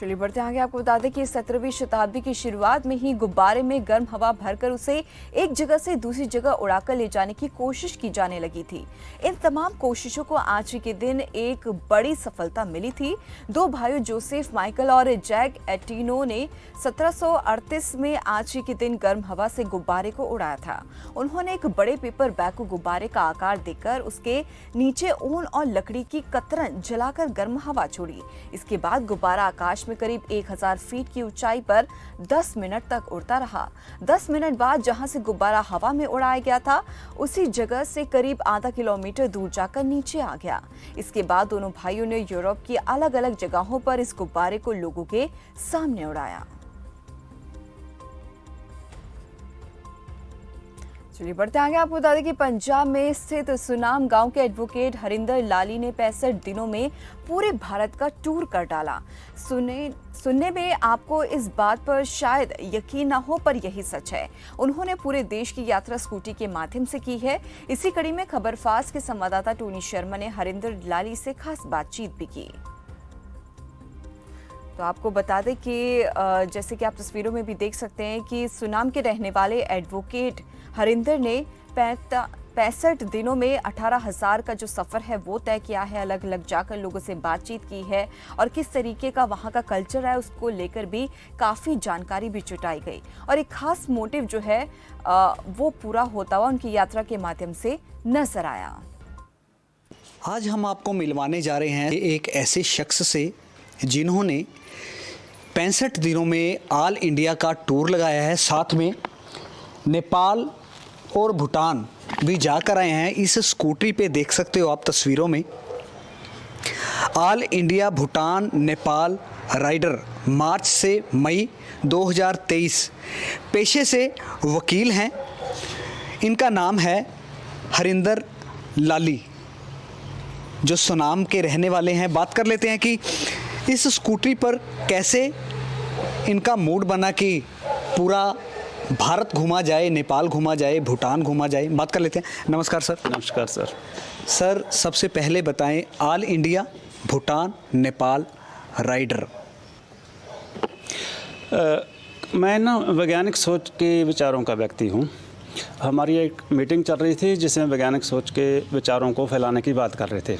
चलिए बढ़ते आगे। आपको बता दें कि 17वीं शताब्दी की शुरुआत में ही गुब्बारे में गर्म हवा भरकर उसे एक जगह से दूसरी जगह उड़ाकर ले जाने की कोशिश की जाने लगी थी। इन तमाम कोशिशों को आज के दिन एक बड़ी सफलता मिली थी। दो भाइयों जोसेफ माइकल और जैक एटिनो ने 1738 में आज के दिन गर्म हवा से गुब्बारे को उड़ाया था। उन्होंने एक बड़े पेपर बैग को गुब्बारे का आकार देकर उसके नीचे ऊन और लकड़ी की कतरन जलाकर गर्म हवा छोड़ी। इसके बाद गुब्बारा आकाश में करीब 1000 फीट की ऊंचाई पर 10 मिनट तक उड़ता रहा। 10 मिनट बाद जहां से गुब्बारा हवा में उड़ाया गया था, उसी जगह से करीब आधा किलोमीटर दूर जाकर नीचे आ गया। इसके बाद दोनों भाइयों ने यूरोप की अलग अलग जगहों पर इस गुब्बारे को लोगों के सामने उड़ाया। चलिए बढ़ते आगे। आपको बता दें कि पंजाब में स्थित सुनाम गांव के एडवोकेट हरिंदर लाली ने 65 दिनों में पूरे भारत का टूर कर डाला। सुनने में आपको इस बात पर शायद यकीन न हो, पर यही सच है। उन्होंने पूरे देश की यात्रा स्कूटी के माध्यम से की है। इसी कड़ी में खबरफास्ट के संवाददाता टोनी शर्मा ने हरिंदर लाली से खास बातचीत भी की। तो आपको बता दें कि जैसे कि आप तस्वीरों में भी देख सकते हैं कि सुनाम के रहने वाले एडवोकेट हरिंदर ने 65 दिनों में 18,000 का जो सफ़र है वो तय किया है। अलग अलग जाकर लोगों से बातचीत की है और किस तरीके का वहाँ का कल्चर है उसको लेकर भी काफ़ी जानकारी भी जुटाई गई। और एक खास मोटिव जो है वो पूरा होता हुआ उनकी यात्रा के माध्यम से नजर आया। आज हम आपको मिलवाने जा रहे हैं एक ऐसे शख्स से जिन्होंने 65 दिनों में ऑल इंडिया का टूर लगाया है, साथ में नेपाल और भूटान भी जाकर आए हैं। इस स्कूटरी पे देख सकते हो आप तस्वीरों में, all India Bhutan Nepal rider, मार्च से मई 2023। पेशे से वकील हैं। इनका नाम है हरिंदर लाली, जो सुनाम के रहने वाले हैं। बात कर लेते हैं कि इस स्कूटरी पर कैसे इनका मूड बना कि पूरा भारत घूमा जाए, नेपाल घूमा जाए, भूटान घूमा जाए। बात कर लेते हैं। नमस्कार सर। नमस्कार सर। सर सबसे पहले बताएं, all India Bhutan Nepal rider. मैं ना वैज्ञानिक सोच के विचारों का व्यक्ति हूँ। हमारी एक मीटिंग चल रही थी जिसमें वैज्ञानिक सोच के विचारों को फैलाने की बात कर रहे थे।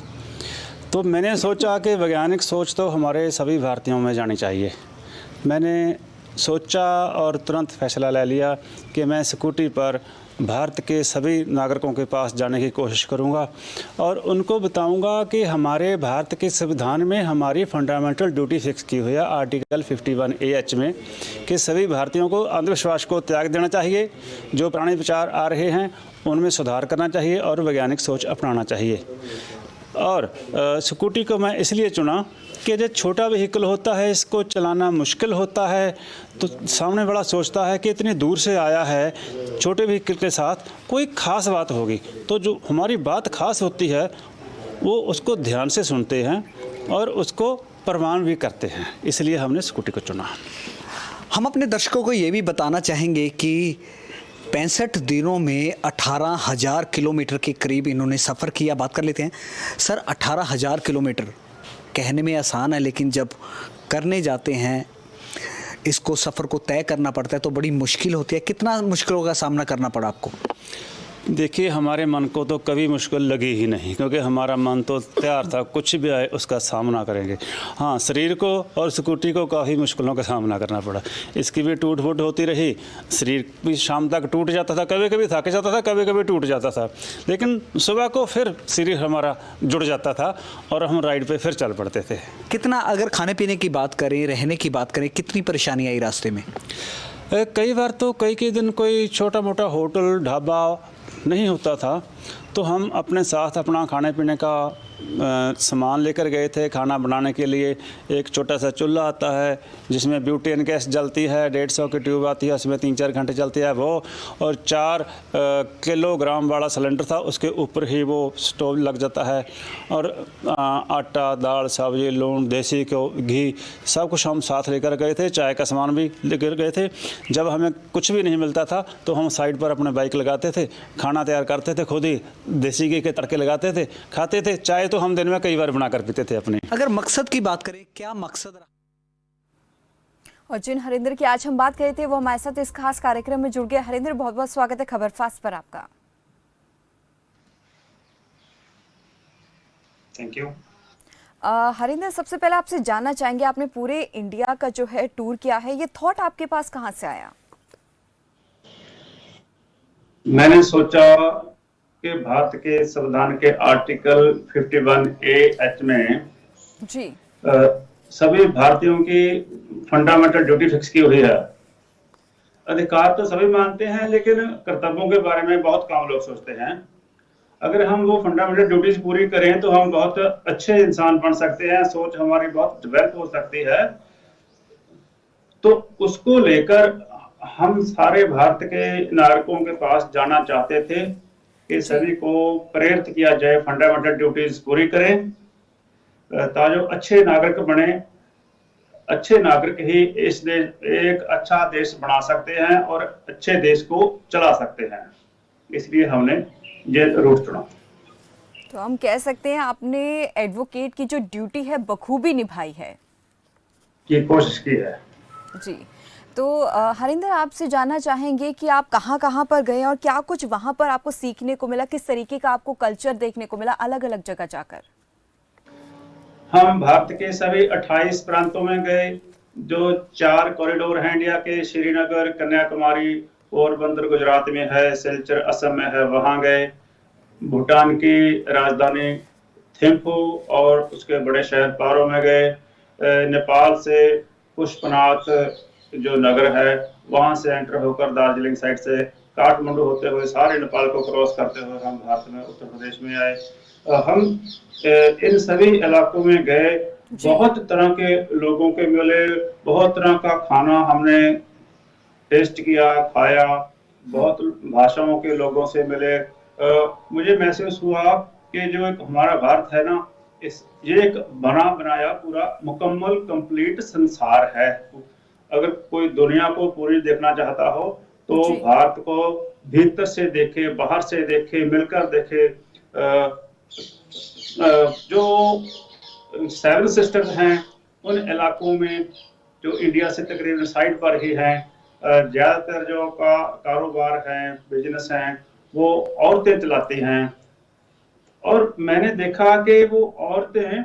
तो मैंने सोचा कि वैज्ञानिक सोच तो हमारे सभी भारतीयों में जानी चाहिए। मैंने सोचा और तुरंत फैसला ले लिया कि मैं स्कूटी पर भारत के सभी नागरिकों के पास जाने की कोशिश करूंगा और उनको बताऊंगा कि हमारे भारत के संविधान में हमारी फंडामेंटल ड्यूटी फिक्स की हुई है आर्टिकल 51AH में कि सभी भारतीयों को अंधविश्वास को त्याग देना चाहिए, जो पुराने विचार आ रहे हैं उनमें सुधार करना चाहिए और वैज्ञानिक सोच अपनाना चाहिए। और स्कूटी को मैं इसलिए चुना कि जो छोटा व्हीकल होता है इसको चलाना मुश्किल होता है, तो सामने बड़ा सोचता है कि इतनी दूर से आया है, छोटे व्हीकल के साथ कोई ख़ास बात होगी। तो जो हमारी बात ख़ास होती है वो उसको ध्यान से सुनते हैं और उसको प्रमाण भी करते हैं, इसलिए हमने स्कूटी को चुना। हम अपने दर्शकों को ये भी बताना चाहेंगे कि 65 दिनों में 18,000 किलोमीटर के करीब इन्होंने सफ़र किया। बात कर लेते हैं सर, 18,000 किलोमीटर कहने में आसान है, लेकिन जब करने जाते हैं इसको सफ़र को तय करना पड़ता है तो बड़ी मुश्किल होती है। कितना मुश्किलों का सामना करना पड़ा आपको? देखिए, हमारे मन को तो कभी मुश्किल लगी ही नहीं, क्योंकि हमारा मन तो तैयार था, कुछ भी आए उसका सामना करेंगे। हाँ, शरीर को और स्कूटी को काफ़ी मुश्किलों का सामना करना पड़ा। इसकी भी टूट फूट होती रही, शरीर भी शाम तक टूट जाता था, कभी कभी थक जाता था, कभी कभी टूट जाता था, लेकिन सुबह को फिर शरीर हमारा जुड़ जाता था और हम राइड पे फिर चल पड़ते थे। कितना, अगर खाने पीने की बात करें, रहने की बात करें, कितनी परेशानी आई रास्ते में? कई बार तो कई दिन कोई छोटा मोटा होटल ढाबा नहीं होता था, तो हम अपने साथ अपना खाने पीने का सामान लेकर गए थे। खाना बनाने के लिए एक छोटा सा चूल्हा आता है जिसमें ब्यूटेन गैस जलती है, 150 की ट्यूब आती है, उसमें 3-4 घंटे चलती है वो, और 4 किलोग्राम वाला सिलेंडर था, उसके ऊपर ही वो स्टोव लग जाता है। और आटा, दाल, सब्जी, लून, देसी घी सब कुछ हम साथ लेकर गए थे। चाय का सामान भी लेकर गए थे। जब हमें कुछ भी नहीं मिलता था तो हम साइड पर अपने बाइक लगाते थे, खाना तैयार करते थे, खुद ही देसी घी के तड़के लगाते थे, खाते थे। चाय तो हम दिन में कई बार बनाकर पीते थे अपने। अगर मकसद की बात करें, क्या मकसद रहा? और जिन हरिंदर की आज हम बात कर रहे थे वो हमारे साथ इस खास कार्यक्रम में जुड़ गए। हरिंदर, बहुत बहुत स्वागत है खबर फास्ट पर आपका। Thank you. हरिंदर, सबसे पहले आपसे जानना चाहेंगे, आपने पूरे इंडिया का जो है टूर किया है, ये थॉट आपके पास कहाँ से आया? मैंने सोचा कि भारत के संविधान के आर्टिकल 51A(H) में जी सभी भारतीयों की फंडामेंटल ड्यूटी फिक्स की हुई है। अधिकार तो सभी मानते हैं, लेकिन कर्तव्यों के बारे में बहुत कम लोग सोचते हैं। अगर हम वो फंडामेंटल ड्यूटीज पूरी करें तो हम बहुत अच्छे इंसान बन सकते हैं, सोच हमारी बहुत डेवलप हो सकती है। तो उसको लेकर हम सारे भारत के नागरिकों के पास जाना चाहते थे कि सभी को प्रेरित किया जाए फंडामेंटल ड्यूटीज पूरी करें, ताकि अच्छे नागरिक बने। अच्छे नागरिक ही इस देश एक अच्छा देश बना सकते हैं और अच्छे देश को चला सकते हैं। इसलिए हमने ये रूट चुना। तो हम कह सकते हैं आपने एडवोकेट की जो ड्यूटी है बखूबी निभाई है, की कोशिश की है। जी। तो हरिंदर, आपसे जानना चाहेंगे कि आप कहाँ कहाँ पर गए और क्या कुछ वहाँ पर आपको सीखने को मिला, किस तरीके का आपको कल्चर देखने को मिला अलग अलग जगह जाकर? हम भारत के सभी 28 प्रांतों में गए। जो 4 कॉरिडोर हैं इंडिया के, श्रीनगर, कन्याकुमारी, पोरबंदर गुजरात में है, सिलचर असम में है, वहां गए। भूटान की राजधानी थिम्पू और उसके बड़े शहर पारो में गए। नेपाल से पुष्पनाथ जो नगर है वहां से एंटर होकर दार्जिलिंग साइड से काठमांडू होते हुए सारे नेपाल को क्रॉस करते हुए हम भारत में उत्तर प्रदेश में आए। हम इन सभी इलाकों में गए, बहुत तरह के लोगों के मिले, बहुत तरह का खाना हमने टेस्ट किया, खाया, बहुत भाषाओं के लोगों से मिले। मुझे महसूस हुआ कि जो एक हमारा भारत है ना, ये एक बना बनाया पूरा मुकम्मल कंप्लीट संसार है। अगर कोई दुनिया को पूरी देखना चाहता हो तो भारत को भीतर से देखे, बाहर से देखे, मिलकर देखे। जो 7 सिस्टर्स हैं उन इलाकों में जो इंडिया से तकरीबन साइड पर ही हैं, ज्यादातर जो कारोबार हैं, बिजनेस हैं, वो औरतें चलाती हैं। और मैंने देखा कि वो औरतें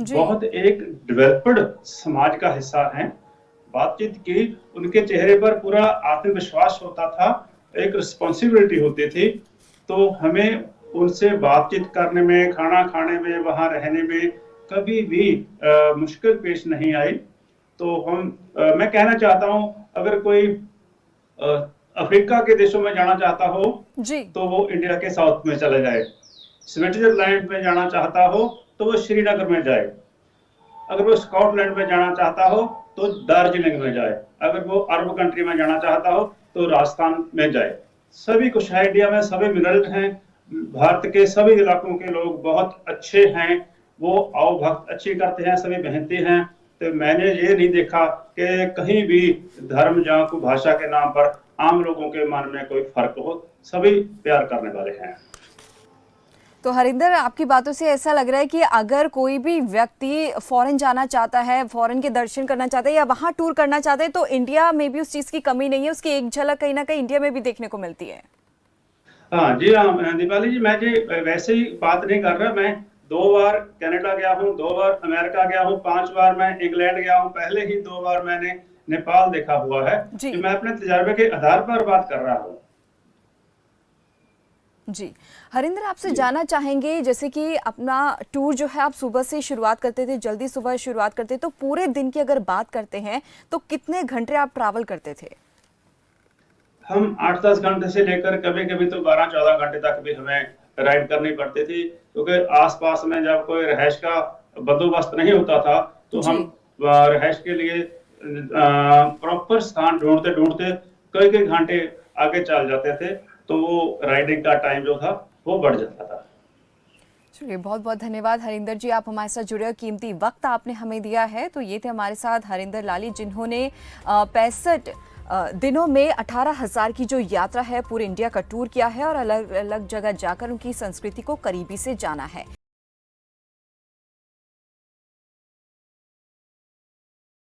बहुत एक डेवलप्ड समाज का हिस्सा हैं। बातचीत की, उनके चेहरे पर पूरा आत्मविश्वास होता था, एक रिस्पॉन्सिबिलिटी होती थी। तो हमें उनसे बातचीत करने में, खाना खाने में, वहां रहने में कभी भी मुश्किल पेश नहीं आई। तो मैं कहना चाहता हूं, अगर कोई अफ्रीका के देशों में जाना चाहता हो तो वो इंडिया के साउथ में चले जाए। स्विट्जरलैंड में जाना चाहता हो तो वो श्रीनगर में जाए। अगर वो स्कॉटलैंड में जाना चाहता हो तो दार्जिलिंग में जाए। अगर वो अरब कंट्री में जाना चाहता हो तो राजस्थान में जाए। सभी कुछ है इंडिया में, सभी मिनरल हैं। भारत के सभी इलाकों के लोग बहुत अच्छे हैं, वो आओ भक्त अच्छी करते हैं, सभी मेहनती हैं। तो मैंने ये नहीं देखा कि कहीं भी धर्म, जात, भाषा के नाम पर आम लोगों के मन में कोई फर्क हो। सभी प्यार करने वाले हैं। तो हरिंदर, आपकी बातों से ऐसा लग रहा है कि अगर कोई भी व्यक्ति फॉरेन जाना चाहता है, फॉरेन के दर्शन करना चाहता है या वहां टूर करना चाहता है, तो इंडिया में भी उस चीज की कमी नहीं है, उसकी एक झलक कहीं ना कहीं इंडिया में भी देखने को मिलती है। हाँ जी, हाँ दीपाली जी, मैं जी वैसे ही बात नहीं कर रहा। मैं 2 बार कनाडा गया हूँ, 2 बार अमेरिका गया हूँ, 5 बार मैं इंग्लैंड गया हूँ, पहले ही 2 बार मैंने नेपाल देखा हुआ है। तो मैं अपने तजुर्बे के आधार पर बात कर रहा हूँ। जी हरिंदर, आपसे जानना चाहेंगे, जैसे कि अपना टूर जो है आप सुबह से शुरुआत करते थे, जल्दी सुबह शुरुआत करते, तो पूरे दिन की अगर बात करते हैं तो कितने घंटे आप ट्रैवल करते थे? हम 8-10 घंटे से लेकर कभी कभी तो 12-14 घंटे तक भी हमें राइड करनी पड़ती थी, क्योंकि आसपास में जब कोई रहायश का बंदोबस्त नहीं होता था तो हम रहायश के लिए प्रॉपर स्थान ढूंढते ढूंढते कई घंटे आगे चल जाते थे। तो वो राइडिंग का टाइम जो था वो बढ़ जाता था। चलिए, बहुत बहुत धन्यवाद हरिंदर जी, आप हमारे साथ जुड़े और कीमती वक्त आपने हमें दिया है। तो ये थे हमारे साथ हरिंदर लाली, जिन्होंने 65 दिनों में 18,000 की जो यात्रा है पूरे इंडिया का टूर किया है और अलग अलग जगह जाकर उनकी संस्कृति को करीबी से जाना है।